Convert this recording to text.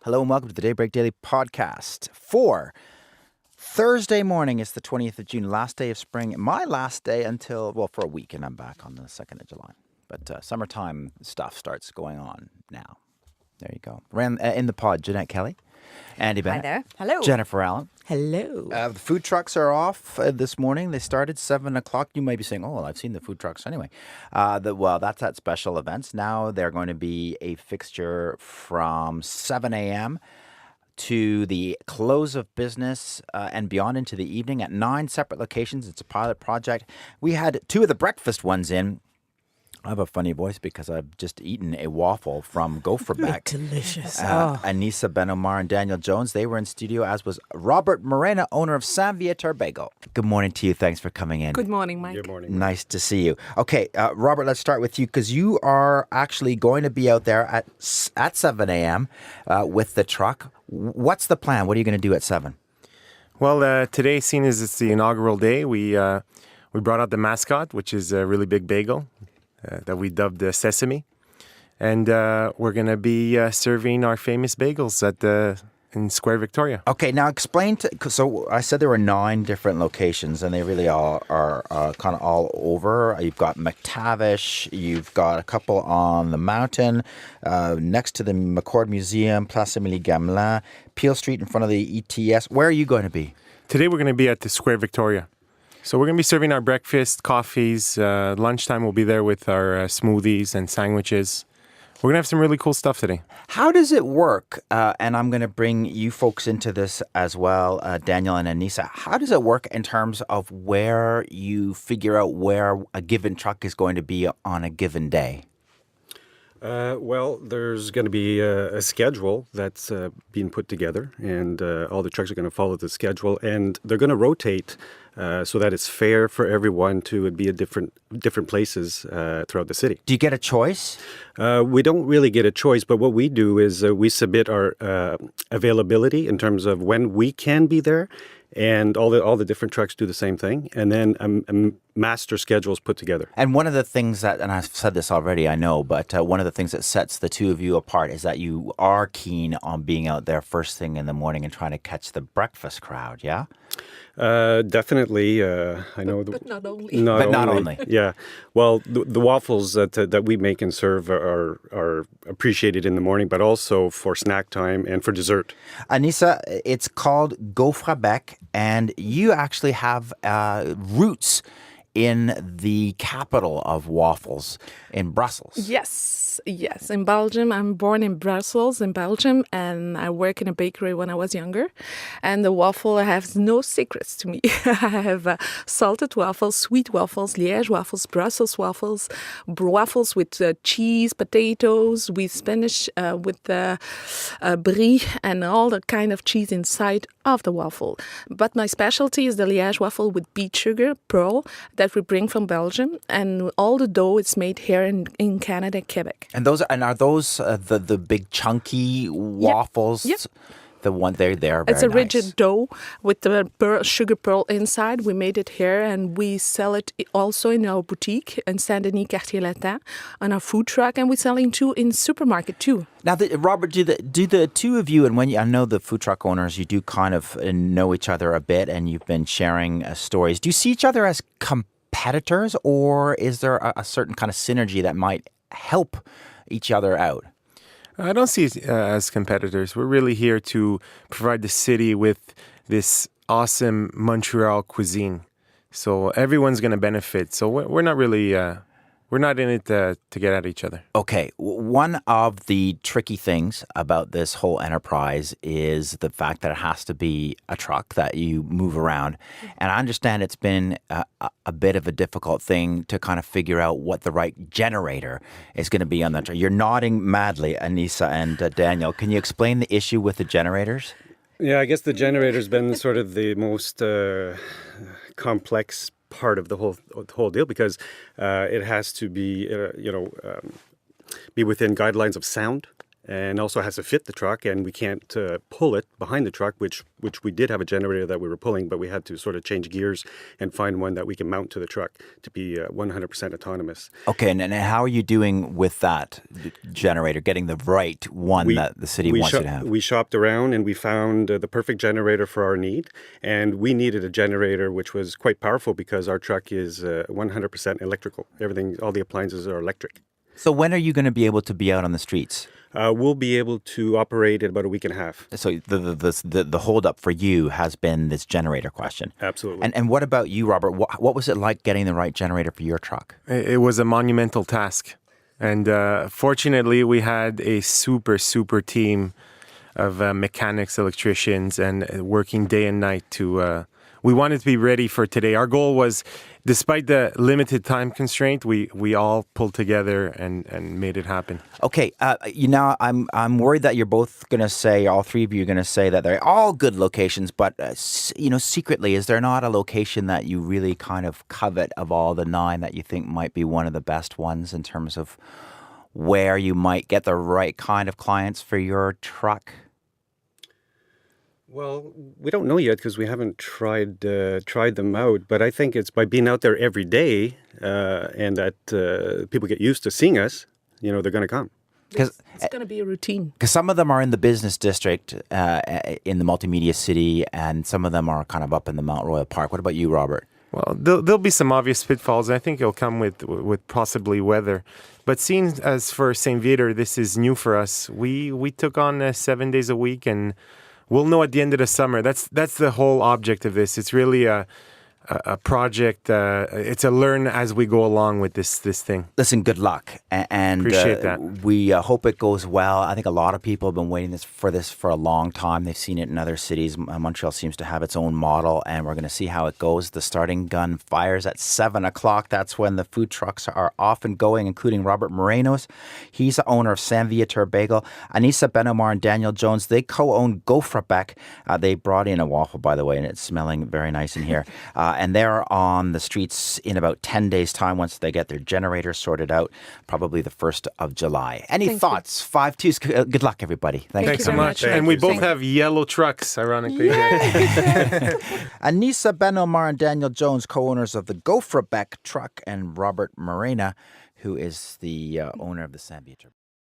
Hello and welcome to the Daybreak Daily Podcast for Thursday morning. It's the 20th of June, last day of spring. My last day until, for a week, and I'm back on the 2nd of July. But summertime stuff starts going on now. There you go. In the pod, Jeanette Kelly, Andy Bennett. Hi there. Hello. Jennifer Allen. Hello. The food trucks are off this morning. They started 7 o'clock. You may be saying, I've seen the food trucks anyway. That's at special events. Now they're going to be a fixture from 7 a.m. to the close of business and beyond into the evening at 9 separate locations. It's a pilot project. We had 2 of the breakfast ones in. I have a funny voice because I've just eaten a waffle from Gaufrabec. Delicious. Anissa Benomar and Daniel Jones, they were in studio, as was Robert Morena, owner of San Viator Bagel. Good morning to you. Thanks for coming in. Good morning, Mike. Good morning. Nice to see you. Okay, Robert, let's start with you because you are actually going to be out there at 7 a.m. With the truck. What's the plan? What are you going to do at 7? Well, today, seeing as it's the inaugural day, we brought out the mascot, which is a really big bagel that we dubbed Sesame. And we're going to be serving our famous bagels in Square Victoria. Okay, now explain so I said there were 9 different locations, and they really are kind of all over. You've got McTavish, you've got a couple on the mountain, next to the McCord Museum, Place Émilie Gamelin, Peel Street in front of the ETS. Where are you going to be? Today, we're going to be at the Square Victoria. So we're going to be serving our breakfast, coffees. Lunchtime, we'll be there with our smoothies and sandwiches. We're going to have some really cool stuff today. How does it work? And I'm going to bring you folks into this as well, Daniel and Anissa. How does it work in terms of where you figure out where a given truck is going to be on a given day? There's going to be a schedule that's being put together, and all the trucks are going to follow the schedule, and they're going to rotate so that it's fair for everyone to be at different places throughout the city. Do you get a choice? We don't really get a choice, but what we do is we submit our availability in terms of when we can be there. And all the different trucks do the same thing, and then a master schedule is put together. And one of the things that, and I've said this already, I know, but one of the things that sets the two of you apart is that you are keen on being out there first thing in the morning and trying to catch the breakfast crowd, yeah? Definitely. I know. But not only. Not only. Yeah. Well, the waffles that we make and serve are appreciated in the morning, but also for snack time and for dessert. Anissa, it's called Gaufrabec, and you actually have roots in the capital of waffles in Brussels. Yes, in Belgium. I'm born in Brussels, in Belgium, and I work in a bakery when I was younger. And the waffle has no secrets to me. I have salted waffles, sweet waffles, Liège waffles, Brussels waffles, waffles with cheese, potatoes, with spinach, with brie, and all the kind of cheese inside of the waffle. But my specialty is the Liège waffle with beet sugar, pearl, that we bring from Belgium, and all the dough is made here in Canada, Quebec. And are those the big chunky waffles? Yep. The one they're very It's a nice. rigid dough with the sugar pearl inside. We made it here, and we sell it also in our boutique in Saint-Denis, Quartier Latin, on our food truck, and we're selling too in supermarket too. Now, Robert, do the two of you, and I know the food truck owners, you do kind of know each other a bit, and you've been sharing stories. Do you see each other as competitors, or is there a certain kind of synergy that might help each other out? I don't see it as competitors. We're really here to provide the city with this awesome Montreal cuisine. So everyone's going to benefit. So we're not really... We're not in it to get at each other. Okay. One of the tricky things about this whole enterprise is the fact that it has to be a truck that you move around. And I understand it's been a bit of a difficult thing to kind of figure out what the right generator is going to be on that truck. You're nodding madly, Anissa and Daniel. Can you explain the issue with the generators? Yeah, I guess the generator's been sort of the most complex part of the whole deal because it has to be be within guidelines of sound and also has to fit the truck, and we can't pull it behind the truck, which we did have a generator that we were pulling, but we had to sort of change gears and find one that we can mount to the truck to be 100% autonomous. Okay, and how are you doing with that generator, getting the right one that the city wants you to have? We shopped around and we found the perfect generator for our need, and we needed a generator which was quite powerful because our truck is 100% electrical. Everything, all the appliances are electric. So when are you going to be able to be out on the streets? We'll be able to operate in about a week and a half. So the holdup for you has been this generator question. Absolutely. And what about you, Robert? What was it like getting the right generator for your truck? It was a monumental task. And fortunately, we had a super team of mechanics, electricians, and working day and night to... we wanted to be ready for today. Our goal was, despite the limited time constraint, we all pulled together and made it happen. Okay, I'm worried that you're both going to say, all three of you are going to say that they're all good locations, but secretly, is there not a location that you really kind of covet of all the 9 that you think might be one of the best ones in terms of where you might get the right kind of clients for your truck? Well, we don't know yet because we haven't tried them out. But I think it's by being out there every day and that people get used to seeing us, they're going to come. It's going to be a routine. Because some of them are in the business district in the multimedia city, and some of them are kind of up in the Mount Royal Park. What about you, Robert? Well, there'll be some obvious pitfalls. I think it'll come with possibly weather. But seeing as for St. Viator, this is new for us. We took on 7 days a week, and we'll know at the end of the summer. That's the whole object of this. It's really a project. It's a learn as we go along with this thing. Listen, good luck, and appreciate that. We hope it goes well. I think a lot of people have been waiting for this for a long time. They've seen it in other cities. Montreal seems to have its own model, and we're going to see how it goes. The starting gun fires at 7:00. That's when the food trucks are off and going, including Robert Moreno's. He's the owner of San Viator Bagel. Anissa Benomar and Daniel Jones, they co-own Gaufrabec. They brought in a waffle, by the way, and it's smelling very nice in here. And they're on the streets in about 10 days' time once they get their generator sorted out, probably the 1st of July. Any thoughts? 5-2. Good luck, everybody. Thanks so much. And we both have yellow trucks, ironically. Anissa Benomar and Daniel Jones, co-owners of the Gaufrabec truck, and Robert Morena, who is the owner of the San Viator.